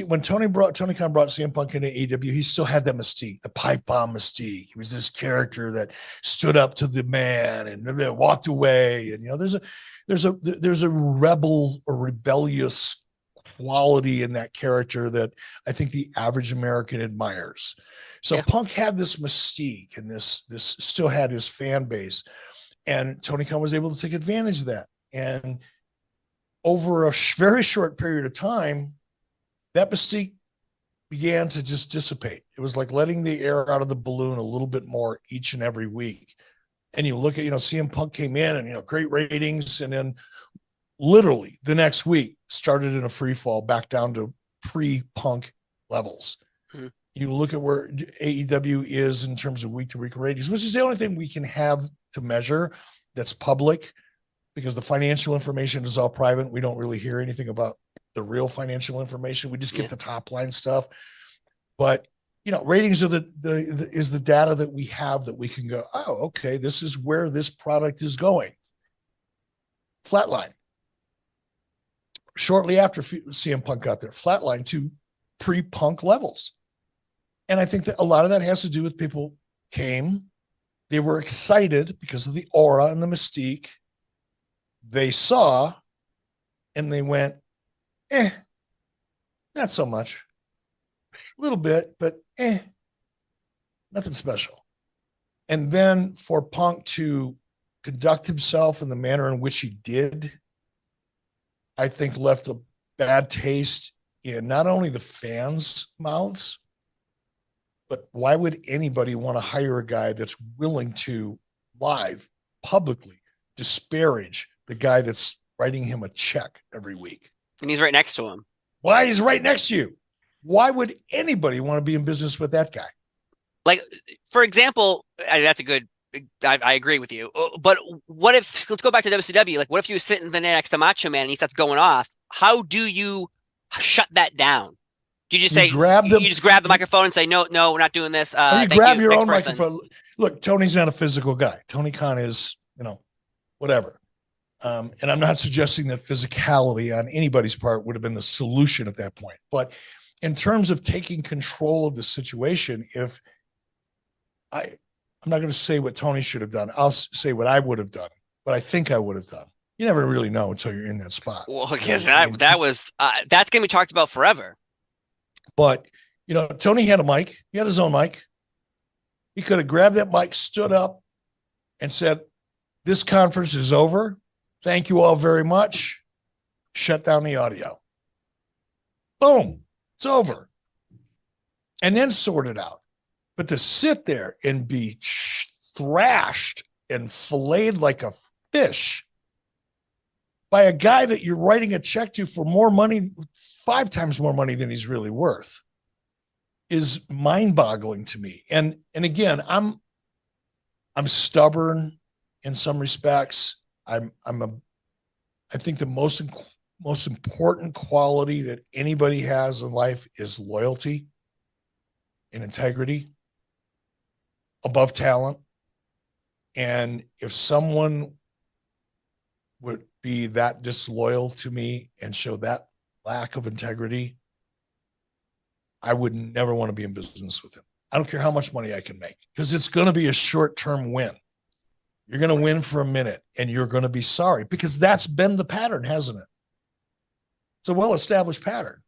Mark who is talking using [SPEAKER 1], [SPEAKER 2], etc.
[SPEAKER 1] when Tony Khan brought CM Punk into AEW, he still had that mystique, the pipe bomb mystique. He was this character that stood up to the man and then walked away. And there's a rebel or rebellious quality in that character that I think the average American admires. So Punk had this mystique, and this still had his fan base, and Tony Khan was able to take advantage of that. And over a very short period of time, that mystique began to just dissipate. It was like letting the air out of the balloon a little bit more each and every week. And you look at, CM Punk came in and, great ratings. And then literally the next week started in a free fall back down to pre-Punk levels. Mm-hmm. You look at where AEW is in terms of week-to-week ratings, which is the only thing we can have to measure that's public, because the financial information is all private. We don't really hear anything about the real financial information. We just get the top line stuff. But, ratings are is the data that we have that we can go, oh, okay, this is where this product is going. Flatline. Shortly after CM Punk got there, flatline to pre-Punk levels. And I think that a lot of that has to do with people came, they were excited because of the aura and the mystique they saw, and they went, not so much. A little bit, but nothing special. And then for Punk to conduct himself in the manner in which he did, I think left a bad taste in not only the fans' mouths, but why would anybody want to hire a guy that's willing to live publicly disparage the guy that's writing him a check every week?
[SPEAKER 2] And he's right next to him.
[SPEAKER 1] Why he's right next to you? Why would anybody want to be in business with that guy?
[SPEAKER 2] Like, for example, that's a good, I agree with you. But what if, let's go back to WCW. Like, what if you were sitting there next to Macho Man and he starts going off? How do you shut that down? Do you just say, you just grab the microphone and say, no, we're not doing this.
[SPEAKER 1] You grab your own microphone. Look, Tony's not a physical guy. Tony Khan is, whatever. And I'm not suggesting that physicality on anybody's part would have been the solution at that point. But in terms of taking control of the situation, I'm not going to say what Tony should have done. I'll say what I would have done, what I think I would have done. You never really know until you're in that spot.
[SPEAKER 2] Well, because that's going to be talked about forever.
[SPEAKER 1] But, Tony had a mic. He had his own mic. He could have grabbed that mic, stood up, and said, this conference is over. Thank you all very much. Shut down the audio. Boom. It's over. And then sort it out. But to sit there and be thrashed and filleted like a fish by a guy that you're writing a check to for more money, 5 times more money than he's really worth, is mind-boggling to me. And again, I'm stubborn in some respects. I think the most important quality that anybody has in life is loyalty and integrity above talent. And if someone would be that disloyal to me and show that lack of integrity, I would never want to be in business with him. I don't care how much money I can make, because it's going to be a short-term win. You're going to win for a minute and you're going to be sorry, because that's been the pattern, hasn't it? It's a well-established pattern.